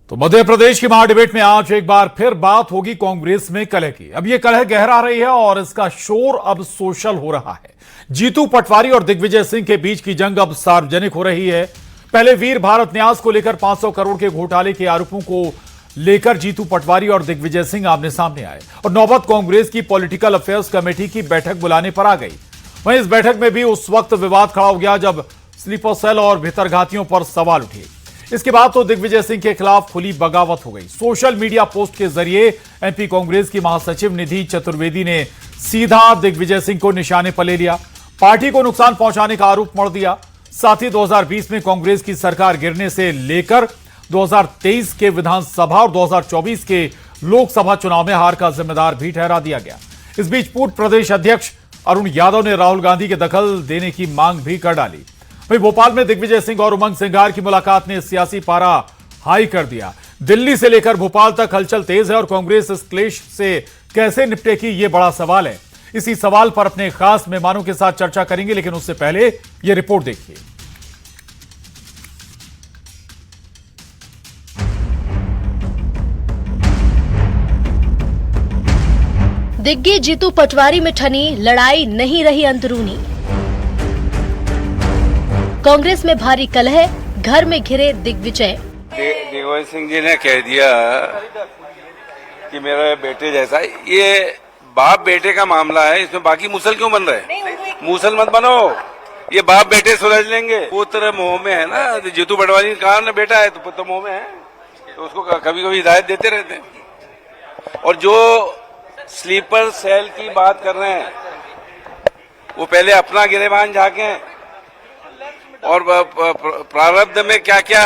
तो मध्य प्रदेश की महाडिबेट में आज एक बार फिर बात होगी कांग्रेस में कलह की। अब ये कलह गहरा रही है और इसका शोर अब सोशल हो रहा है। जीतू पटवारी और दिग्विजय सिंह के बीच की जंग अब सार्वजनिक हो रही है। पहले वीर भारत न्यास को लेकर 500 करोड़ के घोटाले के आरोपों को लेकर जीतू पटवारी और दिग्विजय सिंह आमने सामने आए और नौबत कांग्रेस की पॉलिटिकल अफेयर्स कमेटी की बैठक बुलाने पर आ गई। वहीं इस बैठक में भी उस वक्त विवाद खड़ा हो गया जब स्लीपर सेल और भितरघातियों पर सवाल उठे। इसके बाद तो दिग्विजय सिंह के खिलाफ खुली बगावत हो गई। सोशल मीडिया पोस्ट के जरिए एमपी कांग्रेस की महासचिव निधि चतुर्वेदी ने सीधा दिग्विजय सिंह को निशाने पर ले लिया, पार्टी को नुकसान पहुंचाने का आरोप मढ़ दिया। साथ ही 2020 में कांग्रेस की सरकार गिरने से लेकर 2023 के विधानसभा और 2024 के लोकसभा चुनाव में हार का जिम्मेदार भी ठहरा दिया गया। इस बीच पूर्व प्रदेश अध्यक्ष अरुण यादव ने राहुल गांधी के दखल देने की मांग भी कर डाली। वहीं भोपाल में दिग्विजय सिंह और उमंग सिंघार की मुलाकात ने सियासी पारा हाई कर दिया। दिल्ली से लेकर भोपाल तक हलचल तेज है और कांग्रेस इस क्लेश से कैसे निपटेगी ये बड़ा सवाल है। इसी सवाल पर अपने खास मेहमानों के साथ चर्चा करेंगे, लेकिन उससे पहले यह रिपोर्ट देखिए। दिग्गज जीतू पटवारी में ठनी लड़ाई नहीं रही अंदरूनी। कांग्रेस में भारी कलह, घर में घिरे दिग्विजय। दिग्विजय सिंह जी ने कह दिया कि मेरा बेटे जैसा, ये बाप बेटे का मामला है, इसमें बाकी मुसल क्यों बन रहे? मुसल मत बनो, ये बाप बेटे सुलझ लेंगे। पुत्र मोह में है ना, जीतू पटवारी कहा ना बेटा है तो पुत्र मोह में है, तो उसको कभी कभी हिदायत देते रहते हैं। और जो स्लीपर सेल की बात कर रहे हैं वो पहले अपना गिरेबान झांकें और प्रारब्ध में क्या क्या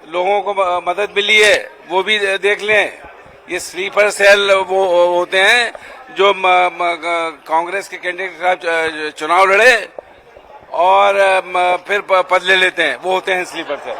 लोगों को मदद मिली है वो भी देख लें। ये स्लीपर सेल वो होते हैं जो कांग्रेस के कैंडिडेट के खिलाफ चुनाव लड़े और फिर पद ले लेते हैं, वो होते हैं स्लीपर सेल।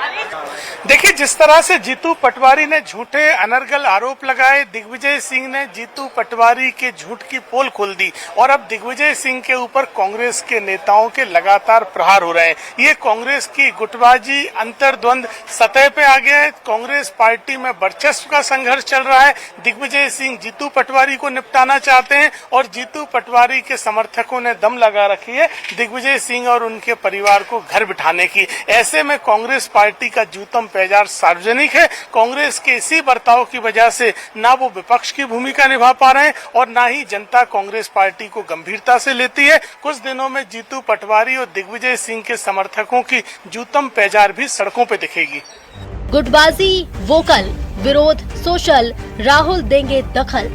देखिए, जिस तरह से जीतू पटवारी ने झूठे अनर्गल आरोप लगाए, दिग्विजय सिंह ने जीतू पटवारी के झूठ की पोल खोल दी और अब दिग्विजय सिंह के ऊपर कांग्रेस के नेताओं के लगातार प्रहार हो रहे हैं। ये कांग्रेस की गुटबाजी अंतर्द्वंद सतह पे आ गया है। कांग्रेस पार्टी में वर्चस्व का संघर्ष चल रहा है। दिग्विजय सिंह जीतू पटवारी को निपटाना चाहते हैं और जीतू पटवारी के समर्थकों ने दम लगा रखी है दिग्विजय सिंह और उनके परिवार को घर बिठाने की। ऐसे में कांग्रेस पार्टी का जूतम पैजार सार्वजनिक है। कांग्रेस के इसी बर्ताव की वजह से ना वो विपक्ष की भूमिका निभा पा रहे हैं और ना ही जनता कांग्रेस पार्टी को गंभीरता से लेती है। कुछ दिनों में जीतू पटवारी और दिग्विजय सिंह के समर्थकों की जूतम पैजार भी सड़कों पर दिखेगी। गुटबाजी वोकल, विरोध सोशल, राहुल देंगे दखल।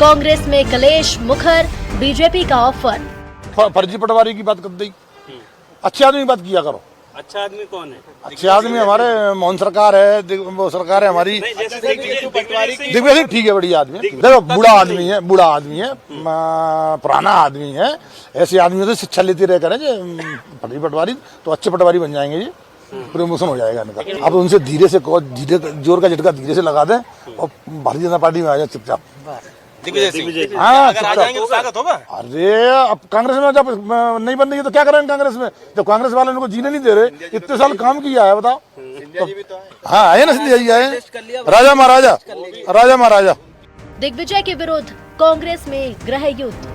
कांग्रेस में कलेश मुखर, बीजेपी का ऑफर। फर्जी पटवारी की बात कर दी, अच्छे आदमी की बात किया करो। अच्छा आदमी कौन है? अच्छे आदमी हमारे मोहन सरकार है, वो सरकार है हमारी। दिग्विजय सिंह ठीक है, बढ़िया आदमी है। देखो बूढ़ा आदमी है, पुराना आदमी है। ऐसे आदमियों से शिक्षा लेते रह करें फर्जी पटवारी तो अच्छे पटवारी बन जाएंगे जी, प्रमोशन हो जाएगा इनका। अब उनसे धीरे जोर का झटका धीरे से लगा दें और भारतीय जनता पार्टी में आ जाए चुपचाप। हाँ, स्वागत होगा। अरे अब कांग्रेस में जब नहीं बन रही है तो क्या करेंगे कांग्रेस में, जब कांग्रेस वाले उनको जीने नहीं दे रहे। इतने साल काम किया है, बताओ। हाँ आए ना, सिंधिया जी आए, राजा महाराजा। दिग्विजय के विरुद्ध कांग्रेस में गृह युद्ध।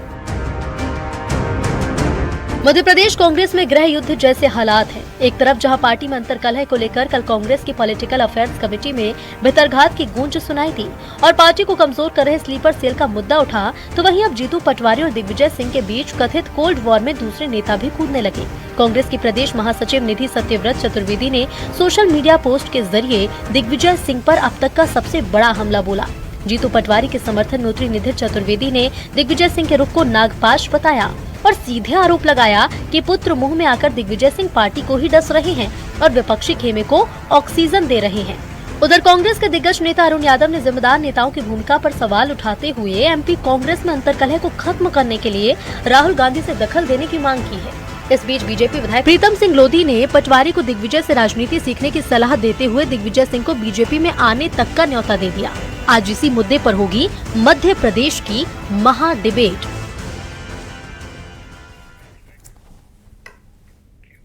मध्य प्रदेश कांग्रेस में गृह युद्ध जैसे हालात हैं। एक तरफ जहां पार्टी में अंतर्कलह को लेकर कल कांग्रेस की पॉलिटिकल अफेयर्स कमेटी में भितरघात की गूंज सुनाई थी और पार्टी को कमजोर कर रहे स्लीपर सेल का मुद्दा उठा, तो वहीं अब जीतू पटवारी और दिग्विजय सिंह के बीच कथित कोल्ड वॉर में दूसरे नेता भी कूदने लगे। कांग्रेस की प्रदेश महासचिव निधि सत्यव्रत चतुर्वेदी ने सोशल मीडिया पोस्ट के जरिए दिग्विजय सिंह पर अब तक का सबसे बड़ा हमला बोला। जीतू पटवारी के समर्थन में उतरी निधि चतुर्वेदी ने दिग्विजय सिंह के रुख को नागपाश बताया और सीधे आरोप लगाया कि पुत्र मुंह में आकर दिग्विजय सिंह पार्टी को ही डस रहे हैं और विपक्षी खेमे को ऑक्सीजन दे रहे हैं। उधर कांग्रेस के दिग्गज नेता अरुण यादव ने जिम्मेदार नेताओं की भूमिका पर सवाल उठाते हुए एमपी कांग्रेस में अंतर्कलह को खत्म करने के लिए राहुल गांधी से दखल देने की मांग की है। इस बीच बीजेपी विधायक प्रीतम सिंह लोधी ने पटवारी को दिग्विजय से राजनीति सीखने की सलाह देते हुए दिग्विजय सिंह को बीजेपी में आने तक का न्योता दे दिया। आज इसी मुद्दे पर होगी मध्य प्रदेश की महाडिबेट।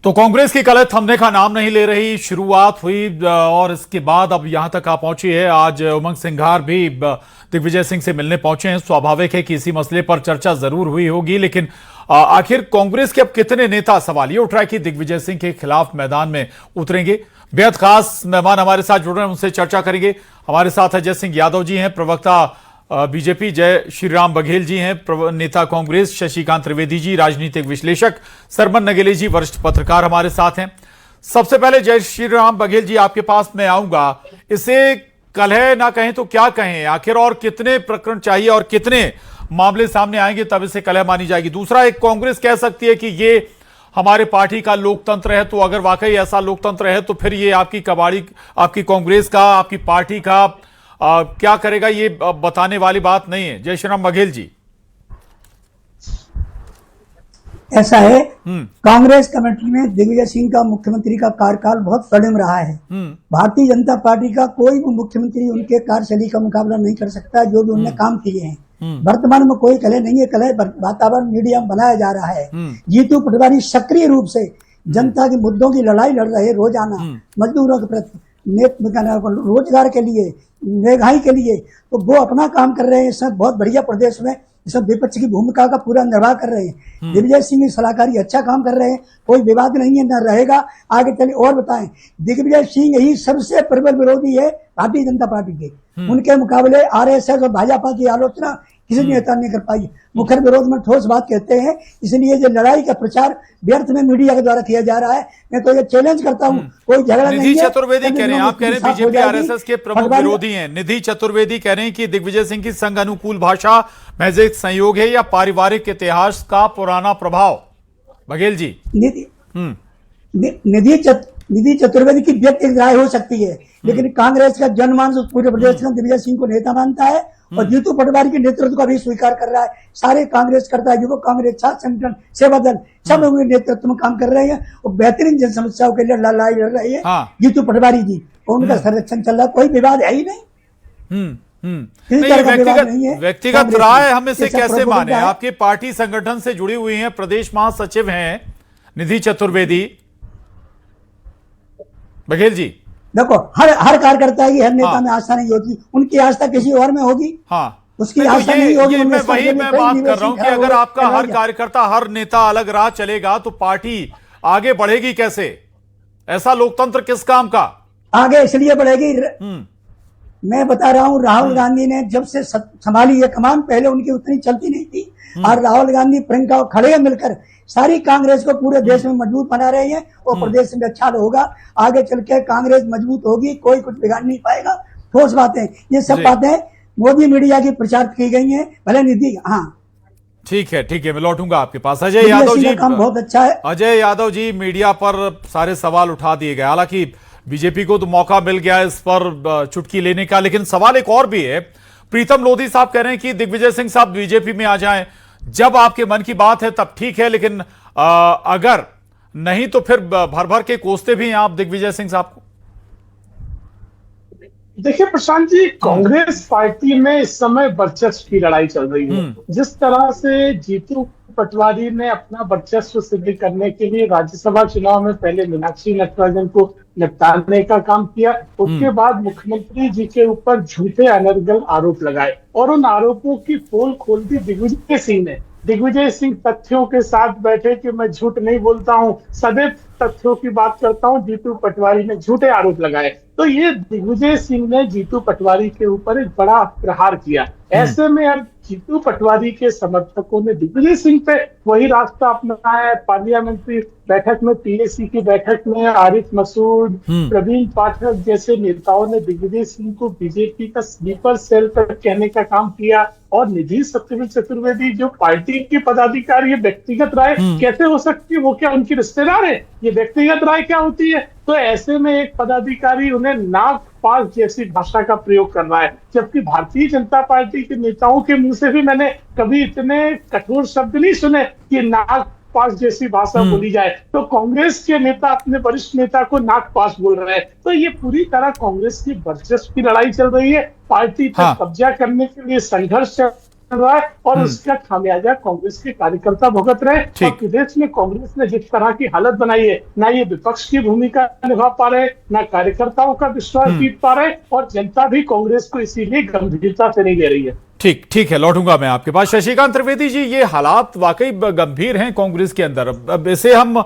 तो कांग्रेस की कलह थमने का नाम नहीं ले रही, शुरुआत हुई और इसके बाद अब यहां तक आ पहुंची है। आज उमंग सिंघार भी दिग्विजय सिंह से मिलने पहुंचे हैं। स्वाभाविक है कि इसी मसले पर चर्चा जरूर हुई होगी, लेकिन आखिर कांग्रेस के अब कितने नेता, सवाल ये उठ रहा है कि दिग्विजय सिंह के खिलाफ मैदान में उतरेंगे। बेहद खास मेहमान हमारे साथ जुड़ रहे हैं, उनसे चर्चा करेंगे। हमारे साथ अजय सिंह यादव जी हैं, प्रवक्ता बीजेपी, जय श्री राम बघेल जी हैं, नेता कांग्रेस, शशिकांत त्रिवेदी जी राजनीतिक विश्लेषक, सरमन नगेले जी वरिष्ठ पत्रकार हमारे साथ हैं। सबसे पहले जय श्री राम बघेल जी, आपके पास मैं आऊंगा। इसे कलह ना कहें तो क्या कहें, आखिर और कितने प्रकरण चाहिए और कितने मामले सामने आएंगे तब इसे कलह मानी जाएगी? दूसरा, एक कांग्रेस कह सकती है कि ये हमारे पार्टी का लोकतंत्र है, तो अगर वाकई ऐसा लोकतंत्र है तो फिर ये आपकी कबाड़ी, आपकी कांग्रेस का, आपकी पार्टी का क्या करेगा, ये बताने वाली बात नहीं है। जय श्री राम बघेल जी। ऐसा है, कांग्रेस कमेटी में दिग्विजय सिंह का मुख्यमंत्री का कार्यकाल बहुत स्वर्णिम रहा है। भारतीय जनता पार्टी का कोई भी मुख्यमंत्री उनके कार्यशैली का मुकाबला नहीं कर सकता, जो भी उन्होंने काम किए हैं। वर्तमान में कोई कलह नहीं है, कलह वातावरण मीडिया में बनाया जा रहा है। जीतू पटवारी सक्रिय रूप से जनता के मुद्दों की लड़ाई लड़ रहे, रोजाना मजदूरों के प्रति, रोजगार के लिए, महंगाई के लिए, तो वो अपना काम कर रहे हैं। इसमें बहुत बढ़िया प्रदेश में इसमें विपक्ष की भूमिका का पूरा निर्वाह कर रहे हैं। दिग्विजय सिंह सलाहकारी अच्छा काम कर रहे हैं, कोई विवाद नहीं है, न रहेगा। आगे चलिए और बताएं, दिग्विजय सिंह ही सबसे प्रबल विरोधी है भारतीय जनता पार्टी के। उनके मुकाबले आरएसएस और भाजपा की आलोचना किसी नेता नहीं कर पाई। मुखर विरोध में ठोस बात कहते हैं, इसलिए जो लड़ाई का प्रचार व्यर्थ में मीडिया के द्वारा किया जा रहा है। मैं तो ये चैलेंज करता हूँ, कोई झगड़ा नहीं है। निधि चतुर्वेदी कह रहे हैं, आप कह रहे हैं बीजेपी आरएसएस के प्रमुख विरोधी हैं। निधि चतुर्वेदी कह रहे हैं कि दिग्विजय सिंह की संघ अनुकूल भाषा महज एक संयोग है या पारिवारिक इतिहास का पुराना प्रभाव? बघेल जी। निधि चतुर्वेदी की व्यक्तिगत राय हो सकती है, लेकिन कांग्रेस का जनमानस पूरे प्रदेश में दिग्विजय सिंह को नेता मानता है और जीतू पटवारी के नेतृत्व का भी स्वीकार कर रहा है। सारे कांग्रेस करता है, युवक कांग्रेस, छात्र संगठन, सेवा दल, सब लोग नेतृत्व में काम कर रहे हैं और बेहतरीन जन समस्याओं के लिए लड़ाई लड़ रही है। जीतू पटवारी जी, उनका संरक्षण चल रहा है, कोई विवाद है ही नहीं। व्यक्तिगत राय हम इसे कैसे माने? आपके पार्टी संगठन से जुड़ी हुई हैं, प्रदेश महासचिव हैं निधि चतुर्वेदी। बघेल जी, देखो, हर कार्यकर्ता की, हर नेता में आस्था नहीं होती, उनकी आस्था किसी और में होगी। उसकी आस्था नहीं होगी। मैं बात कर रहा हूं कि अगर आपका हर कार्यकर्ता, हर नेता अलग राह चलेगा तो पार्टी आगे बढ़ेगी कैसे? ऐसा लोकतंत्र किस काम का? आगे इसलिए बढ़ेगी, मैं बता रहा हूं, राहुल गांधी ने जब से संभाली ये कमान, पहले उनकी उतनी चलती नहीं थी, और राहुल गांधी, प्रियंका खड़े मिलकर सारी कांग्रेस को पूरे देश में मजबूत बना रहे हैं और प्रदेश में अच्छा होगा। आगे चल के कांग्रेस मजबूत होगी, कोई कुछ बिगाड़ नहीं पाएगा। ठोस बातें, ये सब बातें मोदी मीडिया की प्रचार की गई हैं। भले निधि, हाँ ठीक है, मैं लौटूंगा आपके पास। अजय यादव जी, काम बहुत अच्छा है। अजय यादव जी, मीडिया पर सारे सवाल उठा दिए गए, हालांकि बीजेपी को तो मौका मिल गया इस पर चुटकी लेने का, लेकिन सवाल एक और भी है। प्रीतम लोधी साहब कह रहे हैं कि दिग्विजय सिंह साहब बीजेपी में आ जाएं, जब आपके मन की बात है तब ठीक है, लेकिन अगर नहीं तो फिर भर भर के कोसते भी हैं आप दिग्विजय सिंह साहब को। देखिए प्रशांत जी, कांग्रेस पार्टी में इस समय वर्चस्व की लड़ाई चल रही है। जिस तरह से जीतू पटवारी ने अपना वर्चस्व सिद्ध करने के लिए राज्यसभा चुनाव में पहले मीनाक्षी नटराजन को निपटाने का काम किया, उसके बाद मुख्यमंत्री जी के ऊपर झूठे अनर्गल आरोप लगाए और उन आरोपों की पोल खोल दी दिग्विजय सिंह ने। दिग्विजय सिंह तथ्यों के साथ बैठे कि मैं झूठ नहीं बोलता हूं, सदैव तथ्यों की बात करता हूं। जीतू पटवारी ने झूठे आरोप लगाए, तो ये दिग्विजय सिंह ने जीतू पटवारी के ऊपर एक बड़ा प्रहार किया। ऐसे में अब जीतू पटवारी के समर्थकों ने दिग्विजय सिंह पे वही रास्ता अपनाया है। पार्लियामेंट्री बैठक में, पीएसी की बैठक में आरिफ मसूद, प्रवीण पाठक जैसे नेताओं ने दिग्विजय सिंह को बीजेपी का स्लीपर सेल पर कहने का काम किया। और निधि चतुर्वेदी जो पार्टी की पदाधिकारी, ये व्यक्तिगत राय कैसे हो सकती है? वो क्या उनकी रिश्तेदार है? ये व्यक्तिगत राय क्या होती है? तो ऐसे में एक पदाधिकारी उन्हें नाक पास जैसी भाषा का प्रयोग कर रहा है, जबकि भारतीय जनता पार्टी के नेताओं के मुंह से भी मैंने कभी इतने कठोर शब्द नहीं सुने कि नाक पास जैसी भाषा बोली जाए। तो कांग्रेस के नेता अपने वरिष्ठ नेता को नाक पास बोल रहे हैं। तो ये पूरी तरह कांग्रेस की वर्चस्व की लड़ाई चल रही है। पार्टी पर कब्जा करने के लिए संघर्ष रहा है और उसका खामियाजा कांग्रेस के कार्यकर्ता भुगत रहे हैं। ठीक। और प्रदेश में कांग्रेस ने जिस तरह की हालत बनाई है, ना ये विपक्ष की भूमिका निभा पा रहे, ना कार्यकर्ताओं का विश्वास जीत पा रहे, और जनता भी कांग्रेस को इसीलिए गंभीरता से नहीं ले रही है। ठीक ठीक है, लौटूंगा मैं आपके पास। शशिकांत त्रिवेदी जी, ये हालात वाकई गंभीर हैं कांग्रेस के अंदर। अब इसे हम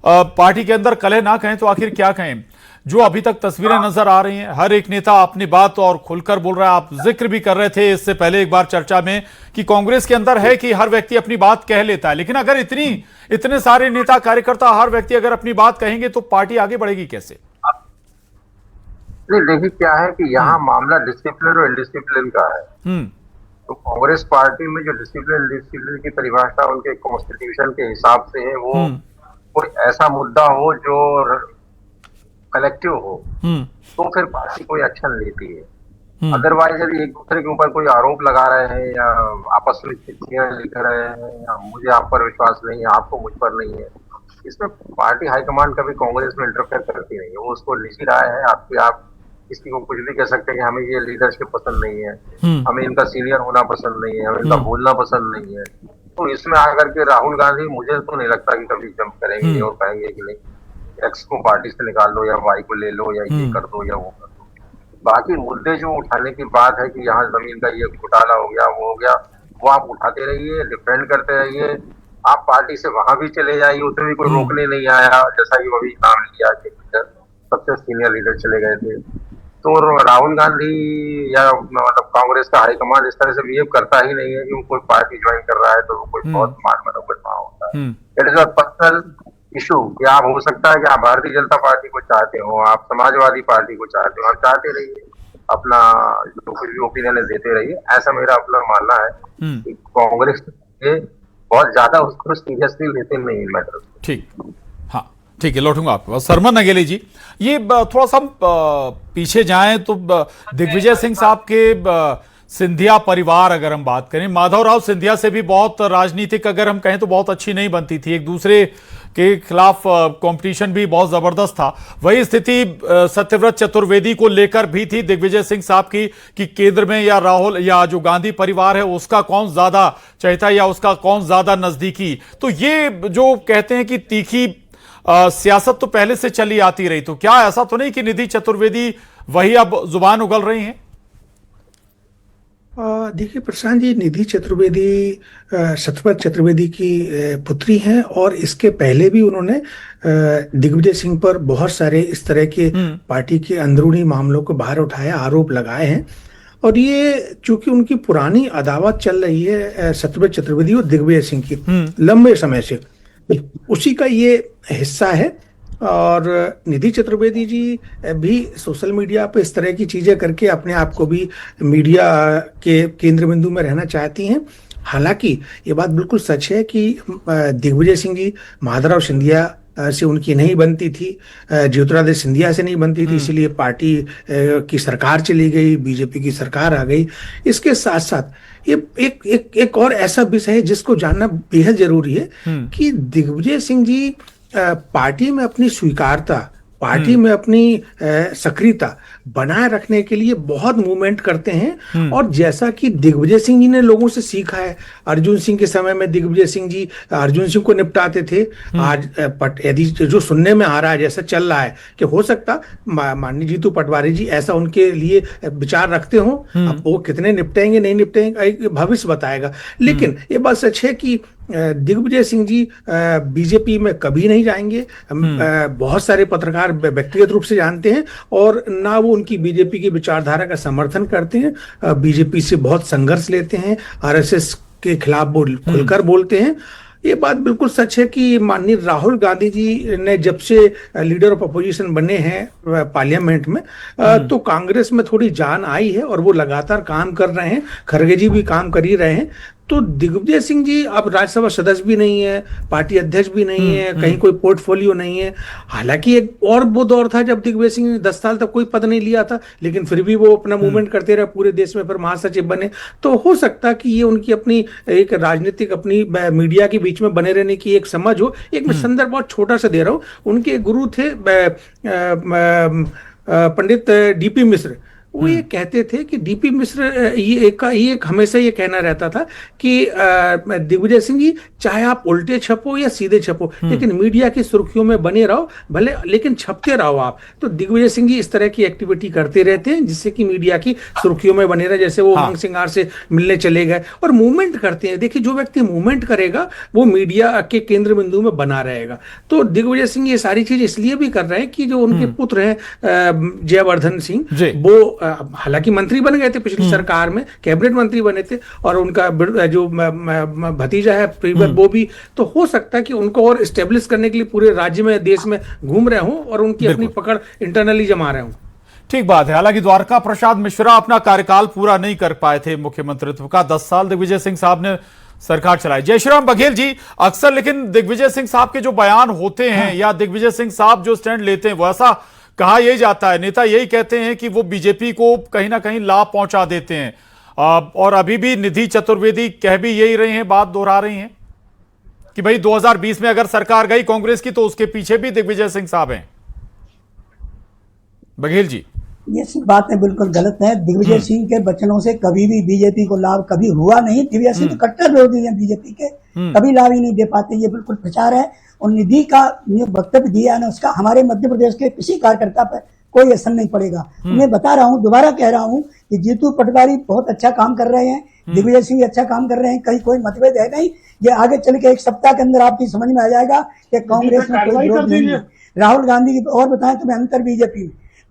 पार्टी के अंदर कलह ना कहें तो आखिर क्या कहें? जो अभी तक तस्वीरें नजर आ रही हैं, हर एक नेता अपनी बात और खुलकर बोल रहा है। आप जिक्र भी कर रहे थे इससे पहले एक बार चर्चा में कि कांग्रेस के अंदर है कि हर व्यक्ति अपनी बात कह लेता है, लेकिन अगर इतने सारे नेता कार्यकर्ता हर व्यक्ति अगर अपनी बात कहेंगे तो पार्टी आगे बढ़ेगी कैसे? नहीं, देखिए क्या है कि यहाँ मामला डिसिप्लिन और इनडिसिप्लिन का है। तो कांग्रेस पार्टी में जो डिसिप्लिन की परिभाषा उनके कॉन्स्टिट्यूशन के हिसाब से है, वो कोई ऐसा मुद्दा हो जो कलेक्टिव हो तो फिर पार्टी कोई एक्शन लेती है। अदरवाइज यदि एक दूसरे के ऊपर कोई आरोप लगा रहे हैं या आपस में चिट्ठियां लिख रहे हैं या मुझे आप पर विश्वास नहीं है, आपको मुझ पर नहीं है, इसमें पार्टी हाईकमान कभी कांग्रेस में इंटरफेयर करती नहीं है। वो उसको निजी राय है आपकी, आप किसी को कुछ भी कह सकते हैं कि हमें ये लीडरशिप पसंद नहीं है, हमें इनका सीनियर होना पसंद नहीं है, हमें इनका बोलना पसंद नहीं है। तो इसमें आकर के राहुल गांधी मुझे तो नहीं लगता कि कभी जंप करेंगे और कहेंगे कि नहीं एक्स को पार्टी से निकाल लो या वाई को ले लो या ये कर दो या वो कर दो। बाकी मुद्दे जो उठाने की बात है कि यहाँ जमीन का ये घोटाला हो गया, वो हो गया, वो आप उठाते रहिए, डिफेंड करते रहिए। आप पार्टी से वहां भी चले जाइए, उसमें भी कोई रोकने नहीं आया। जैसा कि अभी नाम लिया कि सबसे सीनियर लीडर चले गए थे, तो राहुल गांधी या मतलब कांग्रेस का हाईकमान इस तरह से बिहेव करता ही नहीं है कि वो कोई पार्टी ज्वाइन कर रहा है तो वो कोई बहुत मान मनोबत वहां होता है। It is a personal issue कि आप हो सकता है कि आप भारतीय जनता पार्टी को चाहते हो, आप समाजवादी पार्टी को चाहते हो, आप चाहते रहिए, अपना जो कुछ भी ओपिनियन देते रहिए। ऐसा मेरा अपना मानना है कि कांग्रेस के बहुत ज्यादा उसको सीरियसली लेते नहीं मैटर। ठीक, हाँ ठीक है, लौटूंगा आपके पास। सरमन नगेले जी, ये थोड़ा सा हम पीछे जाएं तो दिग्विजय सिंह साहब के सिंधिया परिवार अगर हम बात करें, माधवराव सिंधिया से भी बहुत राजनीतिक अगर हम कहें तो बहुत अच्छी नहीं बनती थी, एक दूसरे के खिलाफ कंपटीशन भी बहुत जबरदस्त था। वही स्थिति सत्यव्रत चतुर्वेदी को लेकर भी थी दिग्विजय सिंह साहब की कि केंद्र में या राहुल या जो गांधी परिवार है उसका कौन ज्यादा चाहता या उसका कौन ज्यादा नजदीकी। तो ये जो कहते हैं कि तीखी सियासत तो पहले से चली आती रही, तो क्या ऐसा तो नहीं कि निधि चतुर्वेदी वही अब जुबान उगल रही हैं? देखिए प्रशांत जी, निधि चतुर्वेदी सत्यव्रत चतुर्वेदी की पुत्री हैं और इसके पहले भी उन्होंने दिग्विजय सिंह पर बहुत सारे इस तरह के पार्टी के अंदरूनी मामलों को बाहर उठाया, आरोप लगाए हैं। और ये चूंकि उनकी पुरानी अदावत चल रही है सत्यव्रत चतुर्वेदी और दिग्विजय सिंह की लंबे समय से, उसी का ये हिस्सा है। और निधि चतुर्वेदी जी भी सोशल मीडिया पे इस तरह की चीजें करके अपने आप को भी मीडिया के केंद्र बिंदु में रहना चाहती हैं। हालांकि ये बात बिल्कुल सच है कि दिग्विजय सिंह जी माधवराव सिंधिया से उनकी नहीं बनती थी, ज्योतिरादित्य सिंधिया से नहीं बनती थी, इसलिए पार्टी की सरकार चली गई, बीजेपी की सरकार आ गई। इसके साथ साथ ये एक और ऐसा विषय है जिसको जानना बेहद जरूरी है कि दिग्विजय सिंह जी पार्टी में अपनी स्वीकारता, पार्टी में अपनी सक्रियता बनाए रखने के लिए बहुत मूवमेंट करते हैं। और जैसा कि दिग्विजय सिंह जी ने लोगों से सीखा है, अर्जुन सिंह के समय में दिग्विजय सिंह जी अर्जुन सिंह को निपटाते थे। आज यदि जो सुनने में आ रहा है, जैसा चल रहा है कि हो सकता माननीय जीतू पटवारी जी ऐसा उनके लिए विचार रखते हो, अब वो कितने निपटेंगे नहीं निपटेंगे भविष्य बताएगा। लेकिन ये बात सच है कि दिग्विजय सिंह जी बीजेपी में कभी नहीं जाएंगे। बहुत सारे पत्रकार व्यक्तिगत रूप से जानते हैं और ना वो उनकी बीजेपी की विचारधारा का समर्थन करते हैं। बीजेपी से बहुत संघर्ष लेते हैं, आरएसएस के खिलाफ खुलकर बोलते हैं। ये बात बिल्कुल सच है कि माननीय राहुल गांधी जी ने जब से लीडर ऑफ अपोजिशन बने हैं पार्लियामेंट में, तो कांग्रेस में थोड़ी जान आई है और वो लगातार काम कर रहे हैं। खड़गे जी भी काम कर ही रहे हैं। तो दिग्विजय सिंह जी अब राज्यसभा सदस्य भी नहीं है, पार्टी अध्यक्ष भी नहीं है, कहीं कोई पोर्टफोलियो नहीं है। हालांकि एक और वो दौर था जब दिग्विजय सिंह ने 10 साल तक कोई पद नहीं लिया था, लेकिन फिर भी वो अपना मूवमेंट करते रहे पूरे देश में, फिर महासचिव बने। तो हो सकता कि ये उनकी अपनी एक राजनीतिक अपनी मीडिया के बीच में बने रहने की एक समझ हो। एक मैं संदर्भ बहुत छोटा सा दे रहा हूँ। उनके गुरु थे पंडित डीपी मिश्र। वो ये कहते थे कि डीपी मिश्र ये हमेशा ये कहना रहता था कि दिग्विजय सिंह जी, चाहे आप उल्टे छपो या सीधे छपो, लेकिन मीडिया की सुर्खियों में बने रहो भले, लेकिन छपते रहो आप। तो दिग्विजय सिंह जी इस तरह की एक्टिविटी करते रहते हैं जिससे कि मीडिया की सुर्खियों में बने रहे। जैसे वो उमंग सिंगार से मिलने चले गए और मूवमेंट करते हैं। देखिए, जो व्यक्ति मूवमेंट करेगा वो मीडिया के केंद्र बिंदु में बना रहेगा। तो दिग्विजय सिंह ये सारी चीज इसलिए भी कर रहे हैं कि जो उनके पुत्र हैं जयवर्धन सिंह, वो हालांकि मंत्री बन गए थे पिछली सरकार में, कैबिनेट मंत्री बने थे, और उनका जो भतीजा है प्रीवर, वो भी, तो हो सकता है कि उनको और स्टेब्लिश करने के लिए पूरे राज्य में, देश में घूम रहे हों और उनकी अपनी पकड़ इंटरनली जमा रहे हों। ठीक बात है। हालांकि द्वारका प्रसाद मिश्रा अपना कार्यकाल पूरा नहीं कर पाए थे मुख्यमंत्रित्व का। 10 साल दिग्विजय सिंह साहब ने सरकार चलाई। जयश्रीराम बघेल जी, अक्सर लेकिन दिग्विजय सिंह साहब के जो बयान होते हैं या दिग्विजय सिंह साहब जो स्टैंड लेते हैं, वो ऐसा कहा यही जाता है, नेता यही कहते हैं कि वो बीजेपी को कहीं ना कहीं लाभ पहुंचा देते हैं, और अभी भी निधि चतुर्वेदी कह भी यही रहे हैं, बात दोहरा रही हैं कि भाई 2020 में अगर सरकार गई कांग्रेस की तो उसके पीछे भी दिग्विजय सिंह साहब हैं। बघेल जी, ये सब बातें बिल्कुल गलत है। दिग्विजय सिंह के वचनों से कभी भी बीजेपी को लाभ कभी हुआ नहीं। दिग्विजय सिंह तो कट्टर विरोधी है बीजेपी के, कभी लाभ ही नहीं दे पाते। ये बिल्कुल प्रचार है। और निधि का वक्तव्य दिया है ना, उसका हमारे मध्य प्रदेश के किसी कार्यकर्ता पर कोई असर नहीं पड़ेगा। मैं बता रहा हूँ, दोबारा कह रहा हूँ कि जीतू पटवारी बहुत अच्छा काम कर रहे हैं, दिग्विजय सिंह अच्छा काम कर रहे हैं, कहीं कोई मतभेद है नहीं। ये आगे चल के 1 सप्ताह के अंदर आपकी समझ में आ जाएगा कि कांग्रेस में कोई विरोध नहीं है। राहुल गांधी की और बताएं तुम्हें अंतर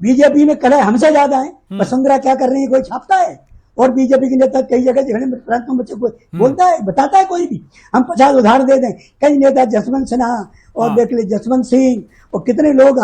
बीजेपी में कलह हमसे ज्यादा है। वसुंधरा क्या कर रही है कोई छापता है? और बीजेपी के नेता कई जगह झगड़े में बच्चे को बोलता है, बताता है कोई भी? हम 50 उदाहरण दे दें। कई नेता, जसवंत सिन्हा और देख ले जसवंत सिंह और कितने लोग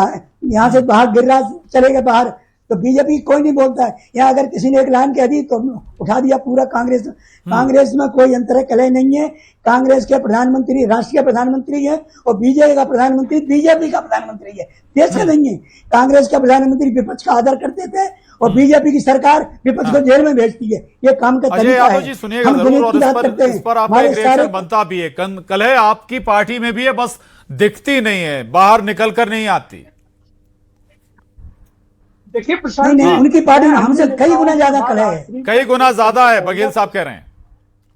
यहाँ से बाहर, गिरिराज चले गए बाहर, तो बीजेपी कोई नहीं बोलता है। यहाँ अगर किसी ने एक लाइन कह दी तो उठा दिया पूरा कांग्रेस में कोई अंतर कलह नहीं है। कांग्रेस के प्रधानमंत्री राष्ट्रीय प्रधानमंत्री है और बीजेपी का प्रधानमंत्री बीजेपी का प्रधानमंत्री है, देश का नहीं है। कांग्रेस का प्रधानमंत्री विपक्ष का आदर करते थे और बीजेपी की सरकार विपक्ष को जेल में भेजती है। ये काम का तरीका है। जी सुनिएगा जरूर, और इस पर आपका एक रिएक्शन बनता भी है। कलह आपकी पार्टी में भी है, बस दिखती नहीं है, बाहर निकल कर नहीं आती। देखिए नहीं, उनकी पार्टी में हमसे कई गुना ज्यादा कलह है, कई गुना ज्यादा है। बघेल साहब कह रहे हैं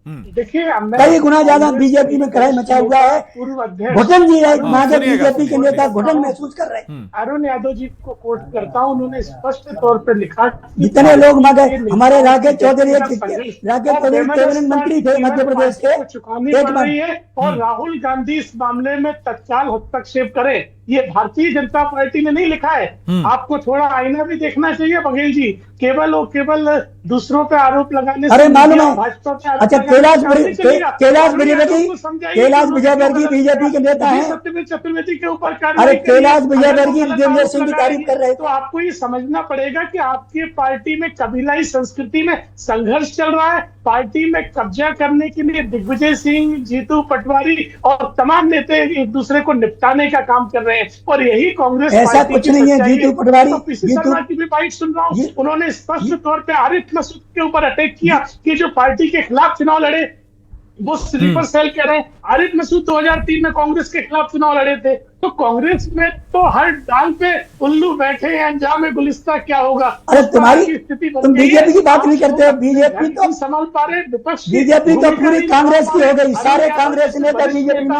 देखिए कई गुना ज्यादा बीजेपी में कलह मचा हुआ है। पूर्व अध्यक्ष घुटन जी है, बीजेपी के नेता घुटन महसूस कर रहे हैं। अरुण यादव जी को कोट करता हूं, उन्होंने स्पष्ट तौर पर लिखा, जितने लोग हमारे राकेश चौधरी कैबिनेट मंत्री थे मध्य प्रदेश के, चुकानी पड़ रही है और राहुल गांधी इस मामले में तत्काल हस्तक्षेप करें। ये भारतीय जनता पार्टी ने नहीं लिखा है। आपको थोड़ा आईना भी देखना चाहिए बघेल जी। केवल और केवल दूसरों पे आरोप लगाने अरे मालूम है। अच्छा, कैलाश विजयवर्गीय बीजेपी के नेता है। चतुर्वेदी के ऊपर अरे कैलाश विजयवर्गीय दिग्विजय सिंह की तारीफ कर रहे तो आपको ये समझना पड़ेगा कि आपकी पार्टी में कबीलाई संस्कृति में संघर्ष चल रहा है। पार्टी में कब्जा करने के लिए दिग्विजय सिंह, जीतू पटवारी और तमाम नेता एक दूसरे को निपटाने का काम कर रहे हैं और यही कांग्रेस ऐसा कुछ नहीं है। जीतू पटवारी, पीसी शर्मा की भी बाइट सुन रहा हूँ, उन्होंने स्पष्ट तौर पे आरिफ मसूद के ऊपर अटैक किया कि जो पार्टी के खिलाफ चुनाव लड़े वो स्लीपर सेल कह रहे हैं। आरिफ मसूद 2003 में कांग्रेस के खिलाफ चुनाव लड़े थे। तो कांग्रेस में तो हर डाल पे उल्लू बैठे हैं, अंजाम गुलिस्ता क्या होगा। अरे तुम्हारी स्थिति, तुम बीजेपी की बात नहीं करते हो। बीजेपी तो संभाल पा रहे, विपक्ष बीजेपी तो पूरी कांग्रेस की हो गई। सारे कांग्रेस नेता बीजेपी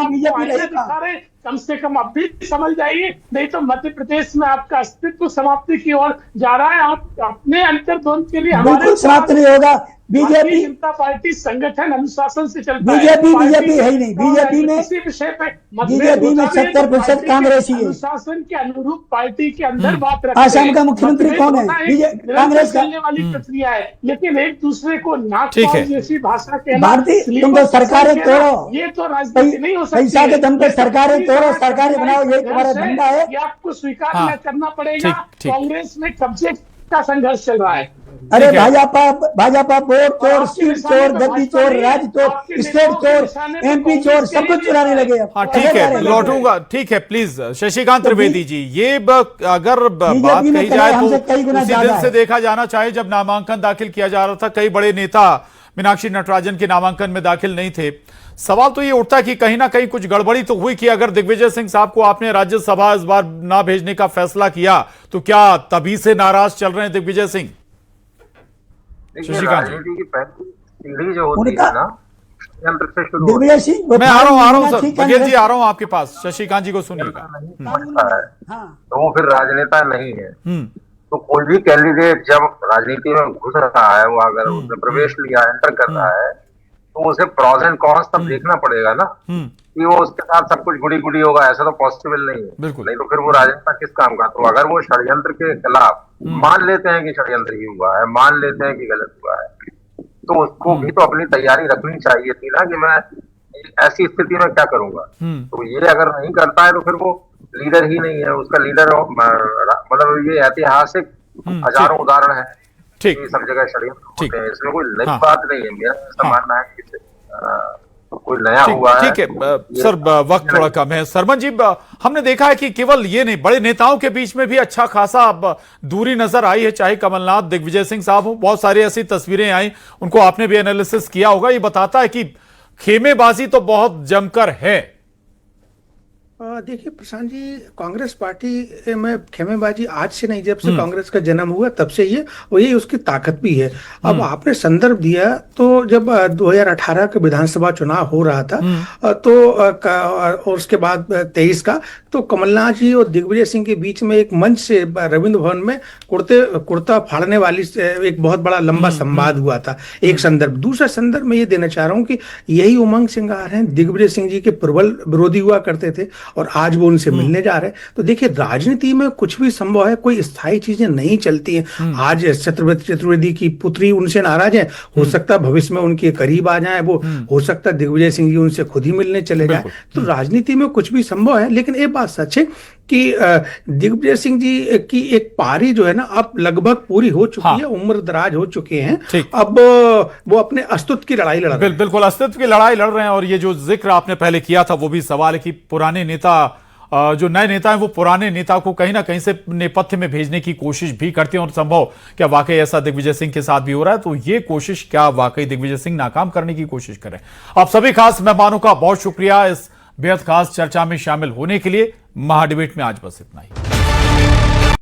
कम से कम अब भी समझ जाइए, नहीं तो मध्य प्रदेश में आपका अस्तित्व समाप्ति की ओर जा रहा है। आप अपने अंतर्द्वंद के लिए बिल्कुल समाप्त नहीं होगा। बीजेपी जनता पार्टी संगठन अनुशासन से चलता है। बीजेपी है ही नहीं। बीजेपी में किसी विषय पे 70% कांग्रेस ही है। अनुशासन के अनुरूप पार्टी के अंदर बात रखते हैं। आसाम का मुख्यमंत्री कौन है? कांग्रेस का। चलने वाली प्रक्रिया है, लेकिन एक दूसरे को नाक जैसी भाषा के भारतीय तुम तो सरकारें तोड़ो, ये तो राजनीति नहीं हो सकती। पैसा के दम पे सरकारें तोड़ो, सरकारें बनाओ, ये तुम्हारा धंधा है। ये आपको स्वीकार करना पड़ेगा। कांग्रेस में कब्जे का संघर्ष चल रहा है। अरे भाजपा वोट चोर, सीट चोर, गद्दी चोर, राज्य चोर, स्टेट चोर, एमपी चोर, सब कुछ चुराने लगे। हाँ ठीक है, लौटूंगा। ठीक है, प्लीज शशिकांत त्रिवेदी जी, ये अगर बात कही जाए तो उसी दिन से देखा जाना चाहे जब नामांकन दाखिल किया जा रहा था, कई बड़े नेता मीनाक्षी नटराजन के नामांकन में दाखिल नहीं थे। सवाल तो ये उठता कि कहीं ना कहीं कुछ गड़बड़ी तो हुई कि अगर दिग्विजय सिंह साहब को आपने राज्यसभा इस बार ना भेजने का फैसला किया तो क्या तभी से नाराज चल रहे हैं दिग्विजय सिंह? देखिए, शशिकांत जी। राजनीति की पहली सीढ़ी जो होती उनका- है ना, षड्यंत्र से शुरू दिग्विजय सिंह मैं आ रहा हूँ सर, ठीक बघेल जी है। आ रहा हूँ आपके पास, शशिकांत जी को सुनिएगा। नहीं समझता है हाँ तो वो फिर राजनेता नहीं है। हम्म तो कोई भी कैंडिडेट जब राजनीति में घुस रहा है, वो अगर उसने प्रवेश लिया, एंटर कर रहा है, तो उसे प्रॉज एंड कॉन्स तब देखना पड़ेगा ना, कि वो उसके साथ सब कुछ गुड़ी गुड़ी होगा, ऐसा तो पॉसिबल नहीं है। बिल्कुल। नहीं तो फिर वो राजनेता किस काम का। तो अगर वो षड्यंत्र के खिलाफ मान लेते हैं कि षड्यंत्र ही हुआ है, मान लेते हैं कि गलत हुआ है, तो उसको भी तो अपनी तैयारी रखनी चाहिए थी ना, कि मैं ऐसी स्थिति में क्या करूंगा। तो ये अगर नहीं करता है तो फिर वो लीडर ही नहीं है। उसका लीडर मतलब ये ऐतिहासिक हजारों उदाहरण है ठीक। कि सब जगह षड्यंत्र ठीक। होते हैं। इसमें कोई नई हाँ। बात नहीं है। मेरा ऐसा हाँ। मानना है कि कोई नया हुआ है। ठीक है सर, वक्त थोड़ा कम है। सरमन जी, हमने देखा है कि केवल ये नहीं, बड़े नेताओं के बीच में भी अच्छा खासा अब दूरी नजर आई है, चाहे कमलनाथ, दिग्विजय सिंह साहब हो। बहुत सारी ऐसी तस्वीरें आई, उनको आपने भी एनालिसिस किया होगा। ये बताता है कि खेमेबाजी तो बहुत जमकर है। देखिए प्रशांत जी, कांग्रेस पार्टी में खेमेबाजी आज से नहीं, जब से कांग्रेस का जन्म हुआ तब से ये वही उसकी ताकत भी है। अब आपने संदर्भ दिया, तो जब 2018 का विधानसभा चुनाव हो रहा था तो और उसके बाद 23 का, तो कमलनाथ जी और दिग्विजय सिंह के बीच में एक मंच से रविंद्र भवन में कुर्ता फाड़ने वाली एक बहुत बड़ा लंबा संवाद हुआ था। एक संदर्भ। दूसरा संदर्भ में ये देना चाह रहा हूँ कि यही उमंग सिंगार हैं, दिग्विजय सिंह जी के प्रबल विरोधी हुआ करते थे और आज वो उनसे मिलने जा रहे हैं। तो देखिए, राजनीति में कुछ भी संभव है, कोई स्थायी चीजें नहीं चलती हैं। आज छत्रपति चतुर्वेदी की पुत्री उनसे नाराज है, हो सकता है भविष्य में उनके करीब आ जाए वो, हो सकता है दिग्विजय सिंह जी उनसे खुद ही मिलने चले जाए। तो राजनीति में कुछ भी संभव है। लेकिन एक बात सच है कि दिग्विजय सिंह जी की एक पारी जो है ना, अब लगभग पूरी हो चुकी है, उम्र दराज हो चुके हैं। अब वो अपने अस्तित्व की लड़ाई लड़ रहे हैं। बिल्कुल अस्तित्व की लड़ाई लड़ रहे हैं। और ये जो जिक्र आपने पहले किया था, वो भी सवाल है कि पुराने नेता, जो नए नेता हैं, वो पुराने नेता को कहीं ना कहीं से नेपथ्य में भेजने की कोशिश भी करते हैं। और संभव क्या वाकई ऐसा दिग्विजय सिंह के साथ भी हो रहा है? तो ये कोशिश क्या वाकई दिग्विजय सिंह नाकाम करने की कोशिश कर रहे हैं? आप सभी खास मेहमानों का बहुत शुक्रिया इस बेहद खास चर्चा में शामिल होने के लिए। महाडिबेट में आज बस इतना ही।